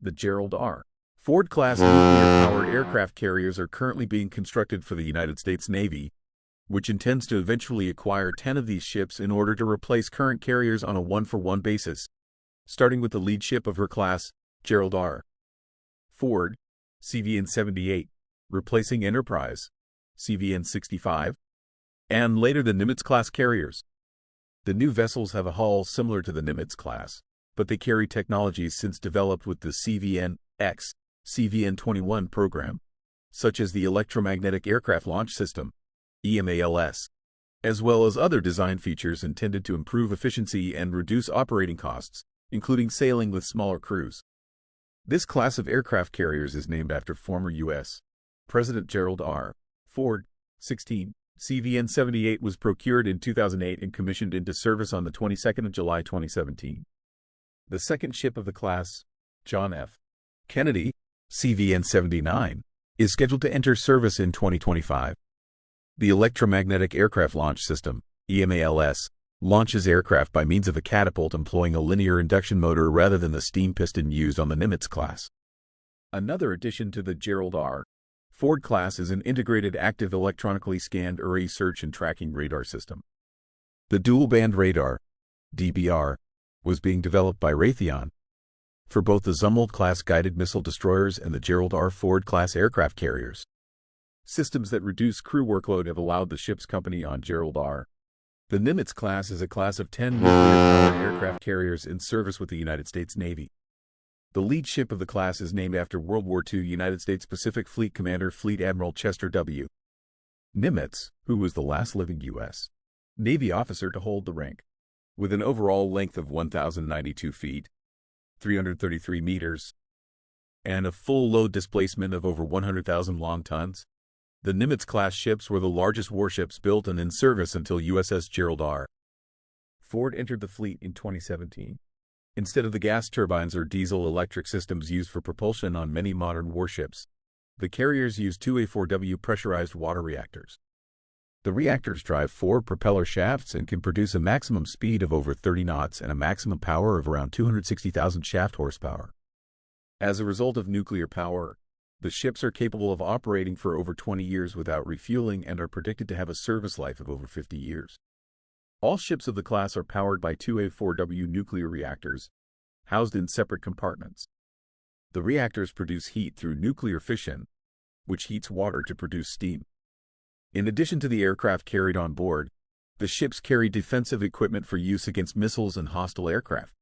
The Gerald R. Ford-class nuclear-powered aircraft carriers are currently being constructed for the United States Navy, which intends to eventually acquire 10 of these ships in order to replace current carriers on a one-for-one basis, starting with the lead ship of her class, Gerald R. Ford, CVN-78, replacing Enterprise, CVN-65, and later the Nimitz-class carriers. The new vessels have a hull similar to the Nimitz class, but they carry technologies since developed with the CVN-X, CVN-21 program, such as the Electromagnetic Aircraft Launch System, EMALS, as well as other design features intended to improve efficiency and reduce operating costs, including sailing with smaller crews. This class of aircraft carriers is named after former U.S. President Gerald R. Ford. 16. CVN-78 was procured in 2008 and commissioned into service on the 22nd of July 2017. The second ship of the class, John F. Kennedy, CVN-79, is scheduled to enter service in 2025. The Electromagnetic Aircraft Launch System, EMALS, launches aircraft by means of a catapult employing a linear induction motor rather than the steam piston used on the Nimitz class. Another addition to the Gerald R. Ford class is an integrated active electronically scanned array search and tracking radar system. The dual-band radar, DBR, was being developed by Raytheon for both the Zumwalt-class guided missile destroyers and the Gerald R. Ford-class aircraft carriers. Systems that reduce crew workload have allowed the ship's company on Gerald R. The Nimitz class is a class of 10 nuclear-powered aircraft carriers in service with the United States Navy. The lead ship of the class is named after World War II United States Pacific Fleet Commander Fleet Admiral Chester W. Nimitz, who was the last living U.S. Navy officer to hold the rank. With an overall length of 1,092 feet, 333 meters, and a full load displacement of over 100,000 long tons, the Nimitz-class ships were the largest warships built and in service until USS Gerald R. Ford entered the fleet in 2017. Instead of the gas turbines or diesel-electric systems used for propulsion on many modern warships, the carriers use two A4W pressurized water reactors. The reactors drive 4 propeller shafts and can produce a maximum speed of over 30 knots and a maximum power of around 260,000 shaft horsepower. As a result of nuclear power, the ships are capable of operating for over 20 years without refueling and are predicted to have a service life of over 50 years. All ships of the class are powered by 2 A4W nuclear reactors, housed in separate compartments. The reactors produce heat through nuclear fission, which heats water to produce steam. In addition to the aircraft carried on board, the ships carry defensive equipment for use against missiles and hostile aircraft.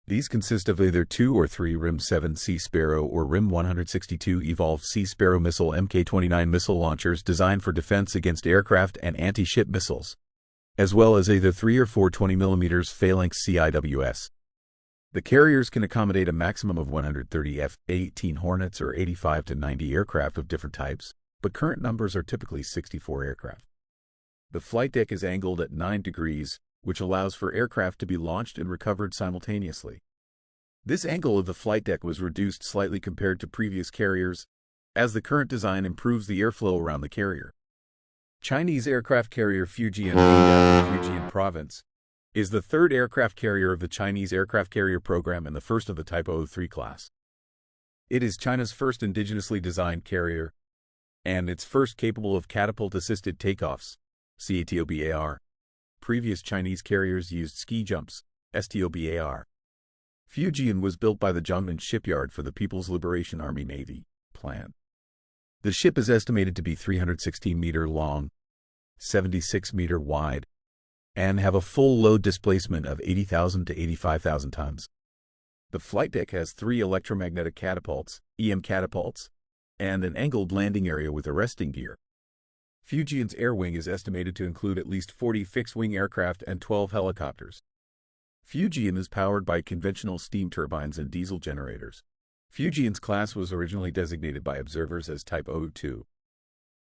These consist of either 2 or 3 RIM-7 Sea Sparrow or RIM-162 Evolved Sea Sparrow missile Mk-29 missile launchers designed for defense against aircraft and anti-ship missiles, as well as either 3 or 4 20mm Phalanx CIWS. The carriers can accommodate a maximum of 130 F-18 Hornets or 85 to 90 aircraft of different types, but current numbers are typically 64 aircraft. The flight deck is angled at 9 degrees, which allows for aircraft to be launched and recovered simultaneously. This angle of the flight deck was reduced slightly compared to previous carriers, as the current design improves the airflow around the carrier. Chinese aircraft carrier Fujian, named after Fujian Province, is the third aircraft carrier of the Chinese aircraft carrier program and the first of the Type 03 class. It is China's first indigenously designed carrier, and its first capable of catapult-assisted takeoffs, CATOBAR. Previous Chinese carriers used ski jumps, STOBAR. Fujian was built by the Zhongnan Shipyard for the People's Liberation Army Navy plan. The ship is estimated to be 316 meter long, 76 meter wide, and have a full load displacement of 80,000 to 85,000 tons. The flight deck has 3 electromagnetic catapults, EM catapults, and an angled landing area with arresting gear. Fujian's air wing is estimated to include at least 40 fixed-wing aircraft and 12 helicopters. Fujian is powered by conventional steam turbines and diesel generators. Fujian's class was originally designated by observers as Type 02.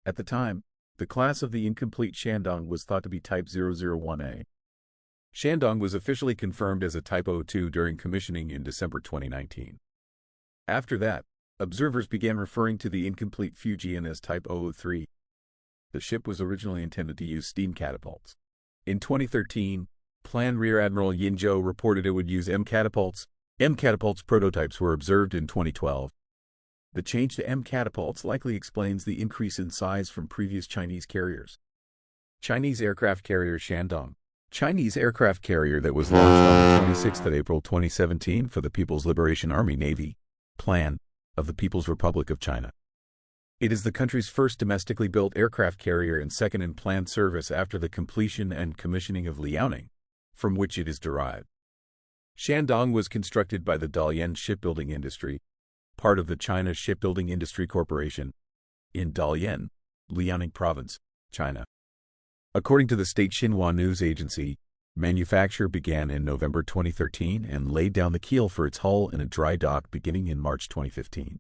At the time, the class of the incomplete Shandong was thought to be Type 001A. Shandong was officially confirmed as a Type 02 during commissioning in December 2019. After that, observers began referring to the incomplete Fujian as Type 003. The ship was originally intended to use steam catapults. In 2013, Plan Rear Admiral Yin Zhou reported it would use M catapults, M-catapults prototypes were observed in 2012. The change to M-catapults likely explains the increase in size from previous Chinese carriers. Chinese aircraft carrier Shandong. Chinese aircraft carrier that was launched on the 26th of April 2017 for the People's Liberation Army Navy Plan of the People's Republic of China. It is the country's first domestically built aircraft carrier and second in planned service after the completion and commissioning of Liaoning, from which it is derived. Shandong was constructed by the Dalian Shipbuilding Industry, part of the China Shipbuilding Industry Corporation, in Dalian, Liaoning Province, China. According to the state Xinhua news agency, manufacture began in November 2013 and laid down the keel for its hull in a dry dock beginning in March 2015.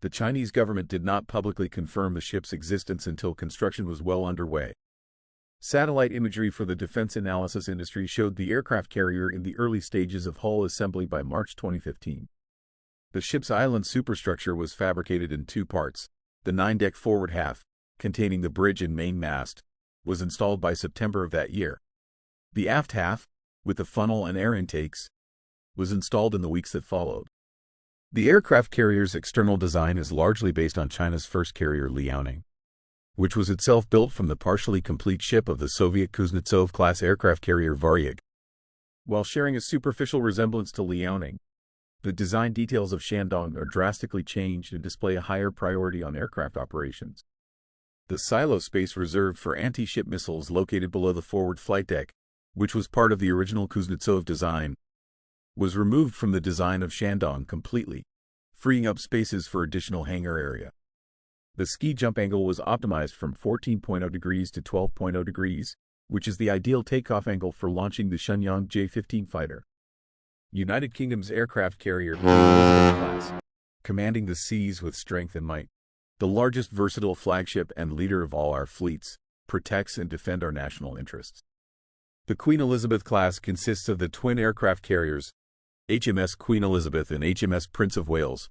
The Chinese government did not publicly confirm the ship's existence until construction was well underway. Satellite imagery for the defense analysis industry showed the aircraft carrier in the early stages of hull assembly by March 2015. The ship's island superstructure was fabricated in two parts. The 9-deck forward half, containing the bridge and main mast, was installed by September of that year. The aft half, with the funnel and air intakes, was installed in the weeks that followed. The aircraft carrier's external design is largely based on China's first carrier Liaoning, which was itself built from the partially complete ship of the Soviet Kuznetsov-class aircraft carrier Varyag. While sharing a superficial resemblance to Liaoning, the design details of Shandong are drastically changed and display a higher priority on aircraft operations. The silo space reserved for anti-ship missiles located below the forward flight deck, which was part of the original Kuznetsov design, was removed from the design of Shandong completely, freeing up spaces for additional hangar area. The ski jump angle was optimized from 14.0 degrees to 12.0 degrees, which is the ideal takeoff angle for launching the Shenyang J-15 fighter. United Kingdom's aircraft carrier Queen Elizabeth class, commanding the seas with strength and might. The largest versatile flagship and leader of all our fleets, protects and defends our national interests. The Queen Elizabeth class consists of the twin aircraft carriers, HMS Queen Elizabeth and HMS Prince of Wales,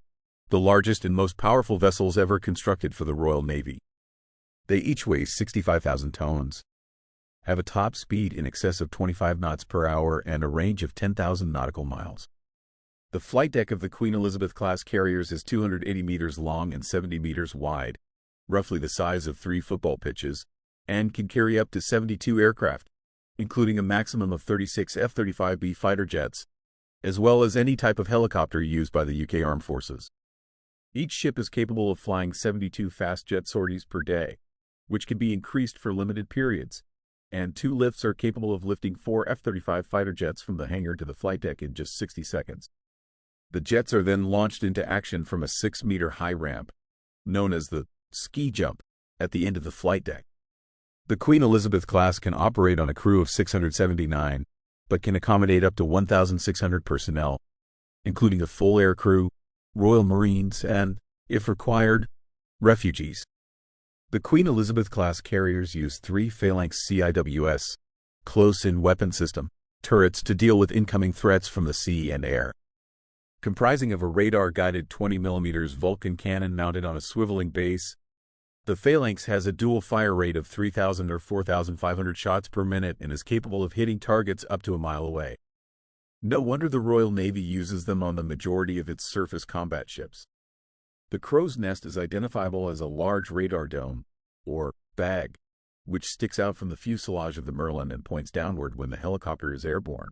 the largest and most powerful vessels ever constructed for the Royal Navy. They each weigh 65,000 tons, have a top speed in excess of 25 knots per hour and a range of 10,000 nautical miles. The flight deck of the Queen Elizabeth class carriers is 280 meters long and 70 meters wide, roughly the size of 3 football pitches, and can carry up to 72 aircraft, including a maximum of 36 F-35B fighter jets, as well as any type of helicopter used by the UK Armed Forces. Each ship is capable of flying 72 fast jet sorties per day, which can be increased for limited periods, and 2 lifts are capable of lifting 4 F-35 fighter jets from the hangar to the flight deck in just 60 seconds. The jets are then launched into action from a 6-meter high ramp, known as the ski jump, at the end of the flight deck. The Queen Elizabeth class can operate on a crew of 679, but can accommodate up to 1,600 personnel, including a full air crew, Royal Marines, and, if required, refugees. The Queen Elizabeth class carriers use 3 Phalanx CIWS, close-in weapon system, turrets to deal with incoming threats from the sea and air. Comprising of a radar-guided 20mm Vulcan cannon mounted on a swiveling base, the Phalanx has a dual fire rate of 3,000 or 4,500 shots per minute and is capable of hitting targets up to a mile away. No wonder the Royal Navy uses them on the majority of its surface combat ships. The crow's nest is identifiable as a large radar dome, or bag, which sticks out from the fuselage of the Merlin and points downward when the helicopter is airborne.